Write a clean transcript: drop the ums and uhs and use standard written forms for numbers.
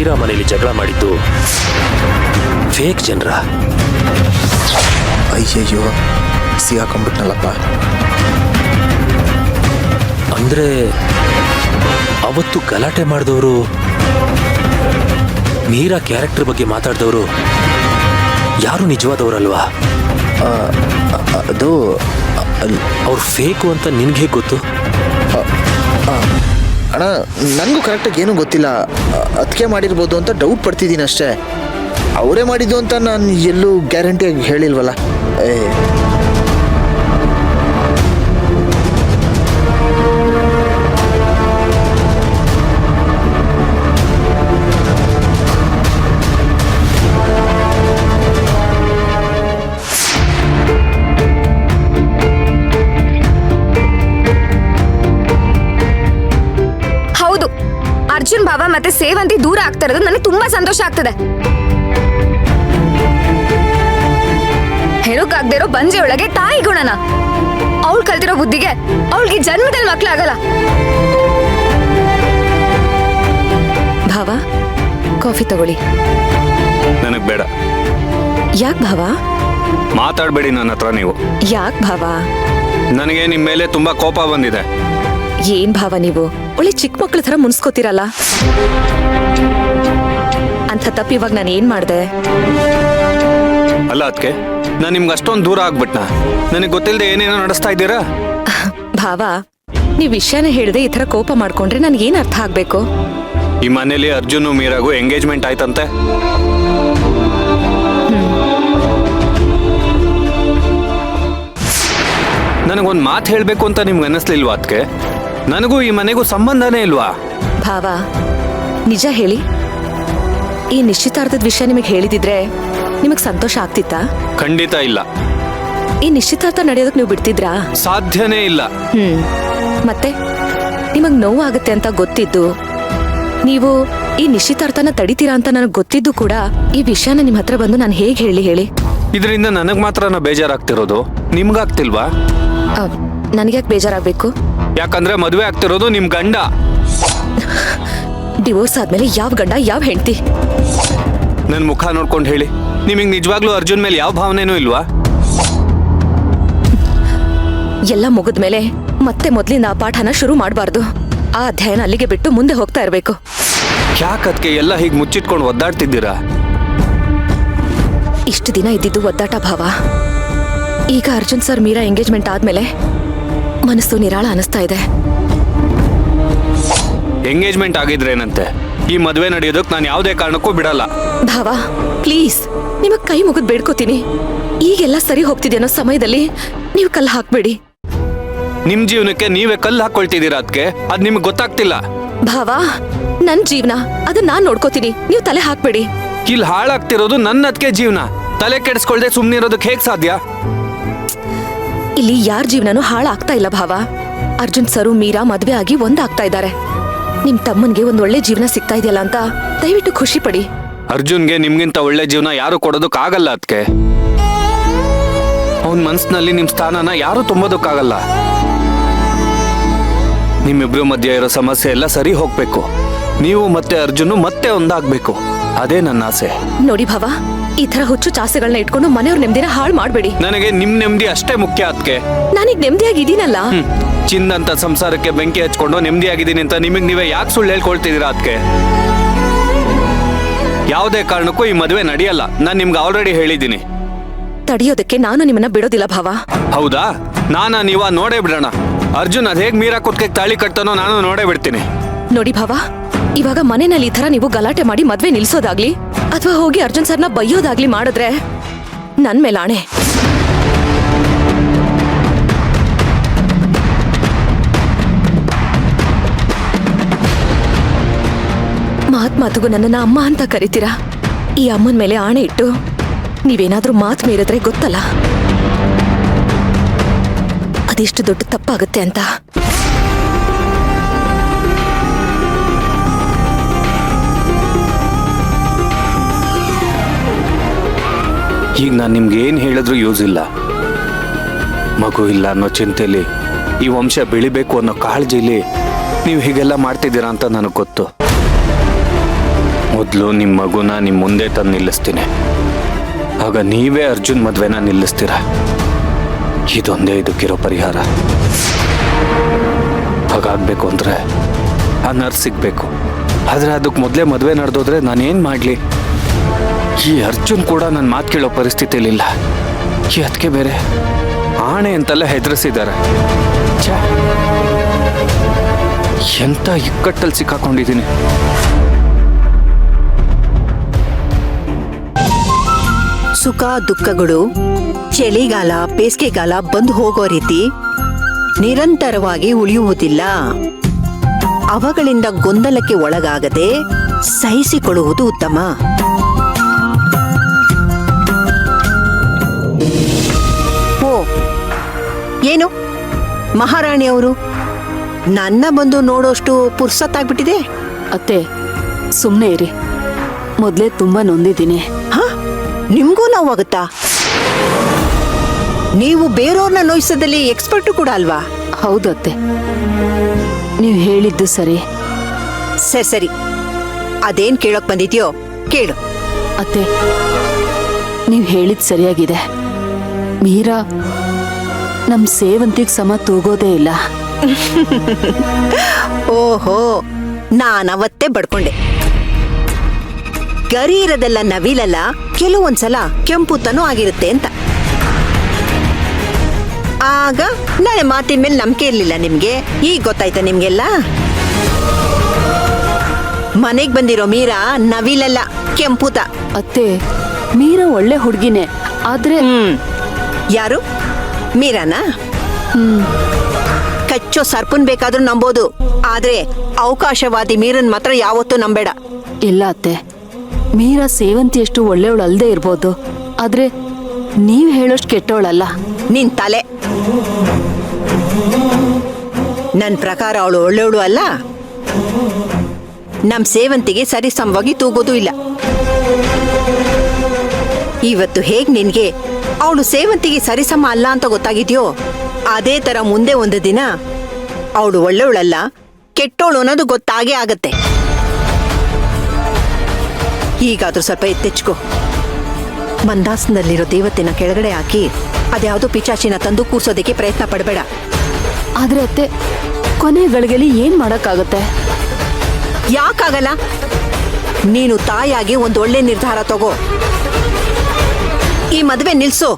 ಮೀರಾ ಮನೆಯಲ್ಲಿ ಜಗಳ ಮಾಡಿದ್ದು ಫೇಕ್ ಜನರ? ಅಯ್ಯಯ್ಯೋ, ಸಿಗಾಕೊಂಡ್ಬಿಟ್ನಲ್ಲಪ್ಪ. ಅಂದ್ರೆ ಅವತ್ತು ಗಲಾಟೆ ಮಾಡಿದವರು, ಮೀರಾ ಕ್ಯಾರೆಕ್ಟರ್ ಬಗ್ಗೆ ಮಾತಾಡಿದವರು ಯಾರು ನಿಜವಾದವರಲ್ವಾ? ಅದು ಅವ್ರು ಫೇಕು ಅಂತ ನಿನ್ಗೆ ಗೊತ್ತು? ಅಣ್ಣ, ನನಗೂ ಕರೆಕ್ಟಾಗಿ ಏನೂ ಗೊತ್ತಿಲ್ಲ. ಅದಕ್ಕೆ ಮಾಡಿರ್ಬೋದು ಅಂತ ಡೌಟ್ ಪಡ್ತಿದ್ದೀನಿ ಅಷ್ಟೇ. ಅವರೇ ಮಾಡಿದ್ದು ಅಂತ ನಾನು ಎಲ್ಲೂ ಗ್ಯಾರಂಟಿಯಾಗಿ ಹೇಳಿಲ್ವಲ್ಲ. ಅರ್ಜುನ್ ಭಾವ ಮತ್ತೆ ಸೇವಂತಿ ದೂರ ಆಗ್ತಾ ಇರೋದು ನನಗೆ ತುಂಬಾ ಸಂತೋಷ ಆಗ್ತದೆ. ಹೇಳೋಕಾಗದೇ ಇರೋ ಬಂಜೆ ಒಳಗೆ ತಾಯಿ ಗುಣನ. ಅವಳು ಕಲ್ತಿರೋ ಬುದ್ಧಿಗೆ ಅವಳಿಗೆ ಜನ್ಮದಲ್ಲಿ ಮಕ್ಕಳಾಗಲ್ಲ. ಭಾವ, ಕಾಫಿ ತಗೊಳ್ಳಿ. ನನಗ್ ಬೇಡ. ಯಾಕೆ ಭಾವ? ಮಾತಾಡಬೇಡಿ ನನ್ನ ಹತ್ರ ನೀವು. ಯಾಕೆ ಭಾವ? ನನಗೆ ನಿಮ್ಮ ಮೇಲೆ ತುಂಬಾ ಕೋಪ ಬಂದಿದೆ. ಏನ್ ಭಾವ ನೀವು ಒಳ್ಳೆ ಚಿಕ್ಕ ಮಕ್ಳ ತರ ಮುನ್ಸ್ಕೋತಿರಲ್ಲ. ಅಂತ ತಪ್ಪು ಇವಾಗ ನಾನು ಏನ್ ಮಾಡ್ದೆ? ಅಲ್ಲ ಅದಕ್ಕೆ ನಾನು ನಿಮ್ಗೆ ಅಷ್ಟೊಂದು ದೂರ ಆಗ್ಬಿಟ್ನ? ನನಗೆ ಗೊತ್ತಿಲ್ಲದೆ ಏನೇನೋ ನಡೆಸ್ತಾ ಇದ್ದೀರಾ? ಭಾವ, ನೀವ್ ವಿಷಯನ ಹೇಳ್ದೆ ಈ ತರ ಕೋಪ ಮಾಡ್ಕೊಂಡ್ರೆ ನನ್ಗೆ ಏನ್ ಅರ್ಥ ಆಗ್ಬೇಕು? ಈ ಮನೇಲಿ ಅರ್ಜುನ್ ಮೀರಾಗೂ ಎಂಗೇಜ್ಮೆಂಟ್ ಆಯ್ತಂತೆ. ನನಗೊಂದು ಮಾತು ಹೇಳ್ಬೇಕು ಅಂತ ನಿಮ್ಗೆ ಅನ್ನಿಸ್ಲಿಲ್ವಾ ಅದಕ್ಕೆ? ನನಗೂ ಈ ಮನೆಗೂ ಸಂಬಂಧನೇ ಇಲ್ವಾ? ಭಾವ, ನಿಜ ಹೇಳಿ, ಈ ನಿಶ್ಚಿತಾರ್ಥದ ವಿಷಯ ನಿಮಗೆ ಹೇಳಿದಿದ್ರೆ ನಿಮಗ್ ಸಂತೋಷ ಆಗ್ತಿತ್ತಾ? ಖಂಡಿತ ಇಲ್ಲ. ಈ ನಿಶ್ಚಿತಾರ್ಥ ನಡೆಯೋದಕ್ಕೆ ನೀವು ಬಿಡ್ತಿದ್ರಾ? ಸಾಧ್ಯನೇ ಇಲ್ಲ. ಮತ್ತೆ ನಿಮಗ್ ನೋವು ಆಗುತ್ತೆ ಅಂತ ಗೊತ್ತಿದ್ದು ನೀವು ಈ ನಿಶ್ಚಿತಾರ್ಥನ ತಡಿತೀರಾ ಅಂತ ನನಗೆ ಗೊತ್ತಿದ್ದು ಕೂಡ ಈ ವಿಷಯನ ನಿಮ್ ಹತ್ರ ಬಂದು ನಾನು ಹೇಗೆ ಹೇಳಿ? ಇದರಿಂದ ನನಗ್ ಮಾತ್ರ ಬೇಜಾರಾಗ್ತಿರೋದು, ನಿಮ್ಗಾಗ್ತಿಲ್ವಾ? ನನಗ್ಯಾಕೆ ಬೇಜಾರಾಗ್ಬೇಕು? ಯಾಕಂದ್ರೆ ಮದುವೆ ಆಗ್ತಿರೋದು ನಿಮ್ ಗಂಡ. ಡಿವೋರ್ಸ್ ಆದ್ಮೇಲೆ ಯಾವ ಗಂಡ ಯಾವ ಹೆಂಡತಿ? ನನ್ ಮುಖ ನೋಡ್ಕೊಂಡು ಹೇಳಿ, ನಿಮಗ್ ನಿಜವಾಗ್ಲೂ ಅರ್ಜುನ್ ಮೇಲೆ ಯಾವ ಭಾವನೆನೂ ಇಲ್ವಾ? ಎಲ್ಲ ಮುಗಿದ್ಮೇಲೆ ಮತ್ತೆ ಮೊದ್ಲಿಂದ ಆ ಪಾಠನ ಶುರು ಮಾಡಬಾರ್ದು. ಆ ಅಧ್ಯಯನ ಅಲ್ಲಿಗೆ ಬಿಟ್ಟು ಮುಂದೆ ಹೋಗ್ತಾ ಇರ್ಬೇಕು. ಯಾಕದ್ಕೆ ಎಲ್ಲ ಹೀಗೆ ಮುಚ್ಚಿಟ್ಕೊಂಡು ಒದ್ದಾಡ್ತಿದ್ದೀರಾ? ಇಷ್ಟು ದಿನ ಇದ್ದಿದ್ದು ಒದ್ದಾಟ ಭಾವ. ಈಗ ಅರ್ಜುನ್ ಸರ್ ಮೀರಾ ಎಂಗೇಜ್ಮೆಂಟ್ ಆದ್ಮೇಲೆ ಮನಸ್ಸು ನಿರಾಳ ಅನಿಸ್ತಾ ಇದೆ. ಎಂಗೇಜ್ಮೆಂಟ್ ಆಗಿದ್ರೇನಂತೆ, ಈ ಮದುವೆ ನಡೆಯೋದಕ್ಕೆ ನಾನು ಯಾವುದೇ ಕಾರಣಕ್ಕೂ ಬಿಡಲ್ಲ. ಭಾವ ಪ್ಲೀಸ್, ನಿಮಗ್ ಕೈ ಮುಗಿದ್ ಬೇಡ್ಕೋತೀನಿ. ಈಗೆಲ್ಲ ಸರಿ ಹೋಗ್ತಿದೆ ಅನ್ನೋ ಸಮಯದಲ್ಲಿ ನೀವು ಕಲ್ಲು ಹಾಕ್ಬೇಡಿ. ನಿಮ್ ಜೀವನಕ್ಕೆ ನೀವೇ ಕಲ್ಲು ಹಾಕೊಳ್ತಿದ್ದೀರಾ ಅದಕ್ಕೆ, ಅದ್ ನಿಮ್ಗೆ ಗೊತ್ತಾಗ್ತಿಲ್ಲ. ಭಾವ, ನನ್ ಜೀವನ ಅದನ್ನ ನಾನ್ ನೋಡ್ಕೋತೀನಿ, ನೀವು ತಲೆ ಹಾಕ್ಬೇಡಿ. ಇಲ್ಲಿ ಹಾಳಾಗ್ತಿರೋದು ನನ್ನ ಅದಕ್ಕೆ ಜೀವನ. ತಲೆ ಕೆಡಿಸ್ಕೊಳ್ದೆ ಸುಮ್ನೆ ಇರೋದಕ್ಕೆ ಹೇಗ್ ಸಾಧ್ಯ? ಇಲ್ಲಿ ಯಾರ ಜೀವನನೂ ಹಾಳಾಗ್ತಾ ಇಲ್ಲ ಭಾವ. ಅರ್ಜುನ್ ಸರು ಮೀರಾ ಮದ್ವೆ ಆಗಿ ಒಂದಾಗ್ತಾ ಇದ್ದಾರೆ. ನಿಮ್ ತಮ್ಮನ್ಗೆ ಒಂದ್ ಒಳ್ಳೆ ಜೀವನ ಸಿಗ್ತಾ ಇದೆಯಲ್ಲ ಅಂತ ದಯವಿಟ್ಟು ಖುಷಿ ಪಡಿ. ಅರ್ಜುನ್ಗೆ ನಿಮ್ಗಿಂತ ಒಳ್ಳೆ ಜೀವನ ಯಾರು ಕೊಡೋದಕ್ಕಾಗಲ್ಲ ಅದಕ್ಕೆ. ಅವನ್ ಮನ್ಸಿನಲ್ಲಿ ನಿಮ್ ಸ್ಥಾನನ ಯಾರು ತುಂಬೋದಕ್ಕಾಗಲ್ಲ. ನಿಮ್ಮಿಬ್ರು ಮಧ್ಯೆ ಇರೋ ಸಮಸ್ಯೆ ಎಲ್ಲ ಸರಿ ಹೋಗ್ಬೇಕು. ನೀವು ಮತ್ತೆ ಅರ್ಜುನ್ ಮತ್ತೆ ಒಂದಾಗ್ಬೇಕು, ಅದೇ ನನ್ನ ಆಸೆ. ನೋಡಿ ಭಾವ, ಈ ತರ ಹುಚ್ಚು ಚಾಸೆಗಳನ್ನ ಇಟ್ಕೊಂಡು ಮನೆಯವ್ರ ನೆಮ್ಮದಿನ ಹಾಳು ಮಾಡ್ಬೇಡಿ. ನನಗೆ ನಿಮ್ ನೆಮ್ಮದಿ ಅಷ್ಟೇ ಮುಖ್ಯ ಅದಕ್ಕೆ. ನಾನೀಗ ನೆಮ್ಮದಿಯಾಗಿದ್ದೀನಲ್ಲ. ಚಿನ್ನಂತ ಸಂಸಾರಕ್ಕೆ ಬೆಂಕಿ ಹಚ್ಕೊಂಡು ನೆಮ್ಮದಿಯಾಗಿದ್ದೀನಿ ಅಂತ ನಿಮಗ್ ನೀವೇ ಯಾಕೆ ಸುಳ್ಳು ಹೇಳ್ಕೊಳ್ತಿದ್ದೀರಾ ಅದಕ್ಕೆ? ಯಾವುದೇ ಕಾರಣಕ್ಕೂ ಈ ಮದುವೆ ನಡೆಯಲ್ಲ, ನಾನ್ ನಿಮ್ಗೆ ಆಲ್ರೆಡಿ ಹೇಳಿದ್ದೀನಿ. ತಡೆಯೋದಕ್ಕೆ ನಾನು ನಿಮ್ಮನ್ನ ಬಿಡೋದಿಲ್ಲ ಭಾವ. ಹೌದಾ? ನೀವ ನೋಡೇ ಬಿಡೋಣ. ಅರ್ಜುನ್ ಅದ್ ಹೇಗ್ ಮೀರಾ ಕುತ್ತಿಗೆ ತಾಳಿ ಕಟ್ತಾನೋ ನಾನು ನೋಡೇ ಬಿಡ್ತೀನಿ. ನೋಡಿ ಭಾವ, ಇವಾಗ ಮನೆಯಲ್ಲಿ ಈ ತರ ನೀವು ಗಲಾಟೆ ಮಾಡಿ ಮದ್ವೆ ನಿಲ್ಸೋದಾಗ್ಲಿ ಅಥವಾ ಹೋಗಿ ಅರ್ಜುನ್ ಸರ್ನ ಬೈಯೋದಾಗ್ಲಿ ಮಾಡಿದ್ರೆ ನನ್ ಮೇಲೆ ಆಣೆ. ಮಾತಿಗೂ ನನ್ನನ್ನ ಅಮ್ಮ ಅಂತ ಕರಿತೀರಾ. ಈ ಅಮ್ಮನ ಮೇಲೆ ಆಣೆ ಇಟ್ಟು ನೀವೇನಾದ್ರೂ ಮಾತು ಮೀರಿದ್ರೆ ಗೊತ್ತಲ್ಲ ಅದೆಷ್ಟು ದೊಡ್ಡ ತಪ್ಪಾಗುತ್ತೆ ಅಂತ. ಈಗ ನಾನು ನಿಮ್ಗೆ ಏನ್ ಹೇಳಿದ್ರು ಯೂಸ್ ಇಲ್ಲ. ಮಗು ಇಲ್ಲ ಅನ್ನೋ ಚಿಂತೆಲಿ, ಈ ವಂಶ ಬೆಳಿಬೇಕು ಅನ್ನೋ ಕಾಳಜಿಲಿ ನೀವು ಹೀಗೆಲ್ಲ ಮಾಡ್ತಿದ್ದೀರಾ ಅಂತ ನನಗೆ ಗೊತ್ತು. ಮೊದಲು ನಿಮ್ಮ ಮಗುನ ನಿಮ್ಮ ಮುಂದೆ ತಂದು ನಿಲ್ಲಿಸ್ತೀನಿ. ಆಗ ನೀವೇ ಅರ್ಜುನ್ ಮದ್ವೆನ ನಿಲ್ಲಿಸ್ತೀರ. ಇದೊಂದೇ ಇದಕ್ಕಿರೋ ಪರಿಹಾರ. ಹಾಗಾಗ್ಬೇಕು ಅಂದ್ರೆ ಆ ನರ್ಸ್ ಸಿಗ್ಬೇಕು. ಆದ್ರೆ ಅದಕ್ಕೆ ಮೊದಲೇ ಮದುವೆ ನಡೆದೋದ್ರೆ ನಾನೇನ್ ಮಾಡ್ಲಿ? ಈ ಅರ್ಜುನ್ ಕೂಡ ನನ್ನ ಮಾತು ಕೇಳೋ ಪರಿಸ್ಥಿತಿಲಿಲ್ಲ. ಈ ಅದಕ್ಕೆ ಬೇರೆ ಆಣೆ ಅಂತೆಲ್ಲ ಹೆದರಿಸಿದ್ದಾರೆ. ಎಂತ ಇಕ್ಕಟ್ಟಲ್ಲಿ ಸಿಕ್ಕಾಕೊಂಡಿದ್ದೀನಿ. ಸುಖ ದುಃಖಗಳು ಚಳಿಗಾಲ ಬೇಸಿಗೆಗಾಲ ಬಂದು ಹೋಗೋ ರೀತಿ ನಿರಂತರವಾಗಿ ಉಳಿಯುವುದಿಲ್ಲ. ಅವುಗಳಿಂದ ಗೊಂದಲಕ್ಕೆ ಒಳಗಾಗದೆ ಸಹಿಸಿಕೊಳ್ಳುವುದು ಉತ್ತಮ. ಓ, ಏನು ಮಹಾರಾಣಿಯವರು ನನ್ನ ಬಂದು ನೋಡೋಷ್ಟು ಪುರ್ಸತ್ತಾಗ್ಬಿಟ್ಟಿದೆ? ಅತ್ತೆ ಸುಮ್ಮನೆ ಇರಿ. ಮೊದಲೇ ತುಂಬಾ ನೊಂದಿದ್ದೀನಿ. ಹ, ನಿಮ್ಗೂ ನೋವಾಗುತ್ತಾ? ನೀವು ಬೇರೆಯವ್ರನ್ನ ನೋಯಿಸೋದಲ್ಲಿ ಎಕ್ಸ್ಪರ್ಟು ಕೂಡ ಅಲ್ವಾ? ಹೌದತ್ತೆ, ನೀವು ಹೇಳಿದ್ದು ಸರಿ. ಸರಿ ಸರಿ, ಅದೇನ್ ಕೇಳೋಕ್ ಬಂದಿದ್ಯೋ ಕೇಳು. ಅತ್ತೆ, ನೀವು ಹೇಳಿದ್ ಸರಿಯಾಗಿದೆ. ಮೀರಾ ನಮ್ ಸೇವಂತಿಗೆ ಸಮ ತೂಗೋದೇ ಇಲ್ಲ. ಓಹೋ, ನಾನವತ್ತೇ ಬಡ್ಕೊಂಡೆ. ಗರಿ ಇರೋದೆಲ್ಲ ನವಿಲಲ್ಲ, ಕೆಲವೊಂದ್ಸಲ ಕೆಂಪುತನೂ ಆಗಿರುತ್ತೆ ಅಂತ. ಆಗ ನನ್ನ ಮಾತಿನ ಮೇಲೆ ನಂಬಿಕೆ ಇರ್ಲಿಲ್ಲ ನಿಮ್ಗೆ. ಈಗ ಗೊತ್ತಾಯ್ತಾ ನಿಮ್ಗೆಲ್ಲ? ಮನೆಗ್ ಬಂದಿರೋ ಮೀರಾ ನವಿಲಲ್ಲ, ಕೆಂಪುತ. ಅತ್ತೆ, ಮೀರಾ ಒಳ್ಳೆ ಹುಡುಗಿನೇ. ಆದ್ರೆ ಯಾರು? ಮೀರಾನಾ? ಕಚ್ಚೋ ಸರ್ಪನ್ ಬೇಕಾದ್ರೂ ನಂಬೋದು, ಆದ್ರೆ ಅವಕಾಶವಾದಿ ಮೀರನ್ ಮಾತ್ರ ಯಾವತ್ತೂ ನಂಬೇಡ. ಇಲ್ಲ ಅತ್ತೆ, ಮೀರಾ ಸೇವಂತಿಯಷ್ಟು ಒಳ್ಳೆಯವಳು ಅಲ್ದೇ ಇರ್ಬೋದು, ಆದ್ರೆ ನೀವ್ ಹೇಳೋಷ್ಟು ಕೆಟ್ಟವಳಲ್ಲ. ನಿನ್ ತಲೆ. ನನ್ ಪ್ರಕಾರ ಅವಳು ಒಳ್ಳೆಯವಳು ಅಲ್ಲ. ನಮ್ ಸೇವಂತಿಗೆ ಸರಿಸಮವಾಗಿ ತೂಗೋದು ಇಲ್ಲ. ಇವತ್ತು ಹೇಗ್ ನಿನ್ಗೆ ಅವಳು ಸೇವಂತಿಗೆ ಸರಿಸಮ ಅಲ್ಲ ಅಂತ ಗೊತ್ತಾಗಿದ್ಯೋ, ಅದೇ ತರ ಮುಂದೆ ಒಂದು ದಿನ ಅವಳು ಒಳ್ಳೆಯವಳಲ್ಲ, ಕೆಟ್ಟೋಳು ಅನ್ನೋದು ಗೊತ್ತಾಗೇ ಆಗತ್ತೆ. ಈಗಾದ್ರೂ ಸ್ವಲ್ಪ ಎತ್ತೆಚ್ಕೋ. ಮಂದಾಸನದಲ್ಲಿರೋ ದೇವತೆನ ಕೆಳಗಡೆ ಹಾಕಿ ಅದ್ಯಾವುದೋ ಪಿಚಾಚಿನ ತಂದು ಕೂರ್ಸೋದಕ್ಕೆ ಪ್ರಯತ್ನ ಪಡಬೇಡ. ಆದ್ರೆ ಅತ್ತೆ, ಕೊನೆ ಗಳಿಗೆಲಿ ಏನ್ ಮಾಡಕ್ಕಾಗತ್ತೆ? ಯಾಕಾಗಲ್ಲ? ನೀನು ತಾಯಾಗಿ ಒಂದು ಒಳ್ಳೆ ನಿರ್ಧಾರ ತಗೋ. ಈ ಮದುವೆ ನಿಲ್ಸು.